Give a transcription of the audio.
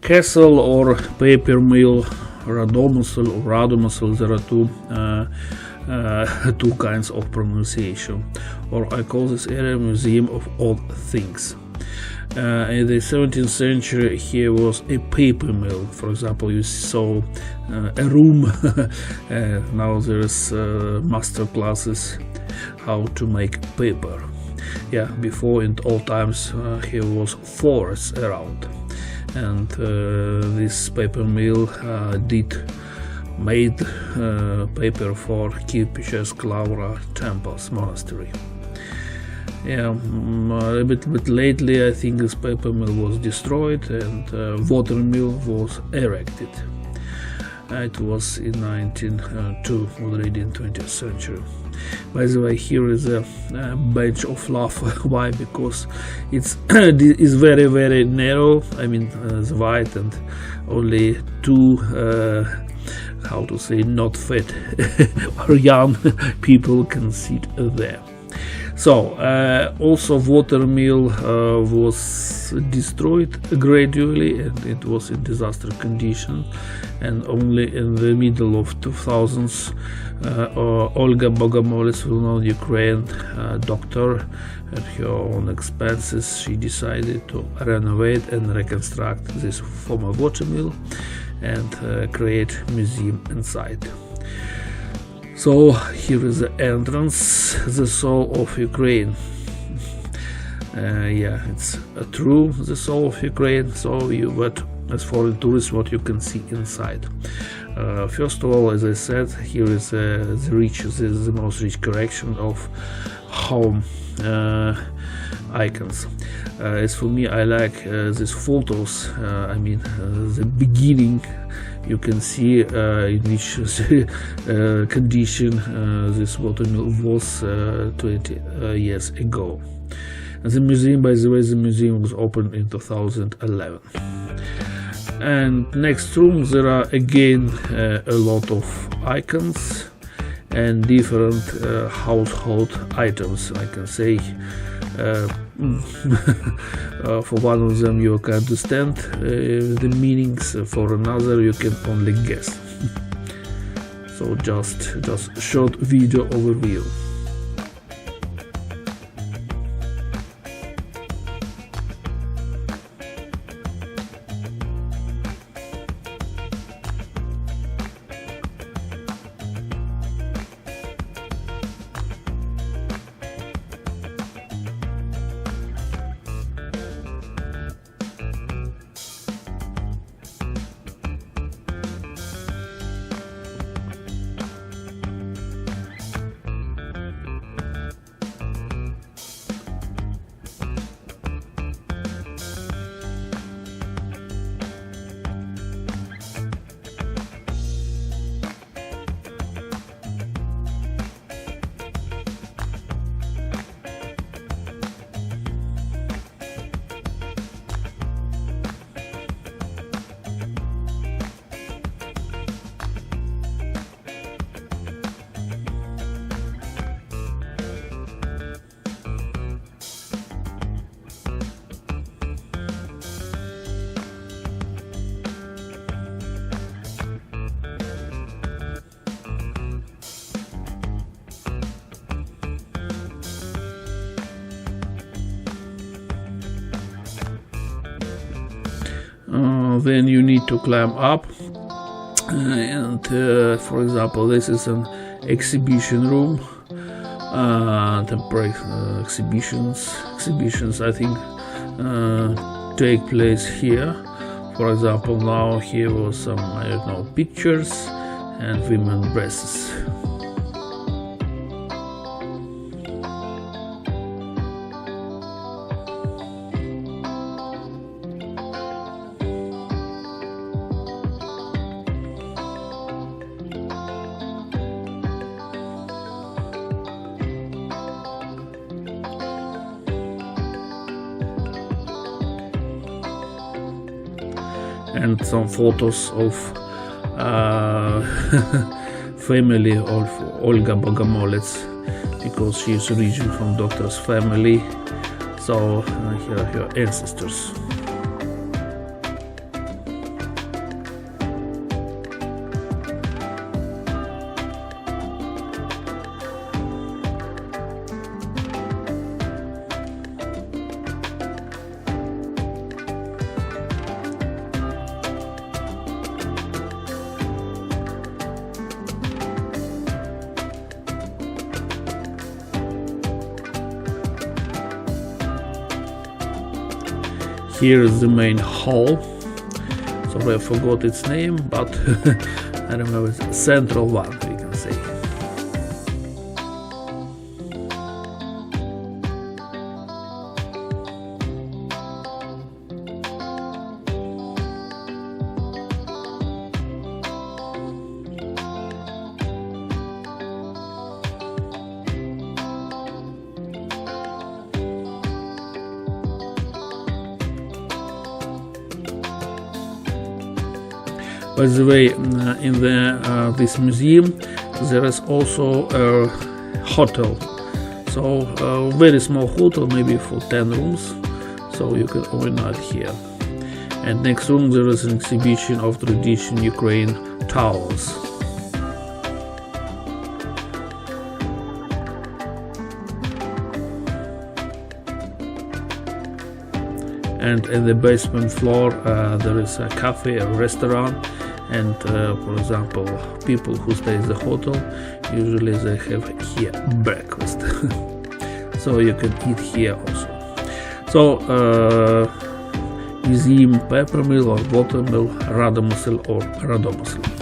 Castle or paper mill, Radomyshl or Radomyshl. There are two kinds of pronunciation. Or I call this area Museum of Odd Things. In the 17th century, here was a paper mill. For example, you saw a room. Now there's master classes how to make paper. Yeah, before in old times here was forests around, and this paper mill made paper for Kirpiches-Klavra temples, monastery. Yeah, a bit lately I think this paper mill was destroyed and water mill was erected. It was in 1902, already in 20th century. By the way, here is a bench of lava. Why? Because it's very, very narrow. I mean, it's wide, and only two how to say, not fat or young people can sit there. So also water mill was destroyed gradually, and it was in disaster condition, and only in the middle of 2000s Olga Bogomolets, well-known Ukrainian doctor, at her own expenses, she decided to renovate and reconstruct this former water mill and create museum inside. So here is the entrance, the soul of Ukraine. Yeah, it's true, the soul of Ukraine. So but as foreign tourists, what you can see inside. First of all, as I said, here is the most rich collection of home icons. As for me, I like these photos. I mean, the beginning. You can see in which condition this water mill was 20 years ago. And the museum, by the way, the museum was opened in 2011. And next room there are again a lot of icons and different household items, I can say. For one of them you can understand the meanings, for another you can only guess. So just short video overview. Then you need to climb up, and for example, this is an exhibition room. Temporary exhibitions I think take place here. For example, now here was some, I don't know, pictures and women dresses. And some photos of family of Olga Bogomolets, because she is originated from doctor's family. So here are her ancestors. here is the main hall. Sorry, I forgot its name, but I remember it's central one, we can say. By the way, in this museum there is also a hotel, so a very small hotel, maybe for 10 rooms, so you can overnight here. And next room there is an exhibition of traditional Ukrainian towels. And in the basement floor there is a cafe, a restaurant, and for example, people who stay in the hotel usually they have here breakfast. So you can eat here also. So museum paper mill or water mill, Radomyshl or Radomyshl.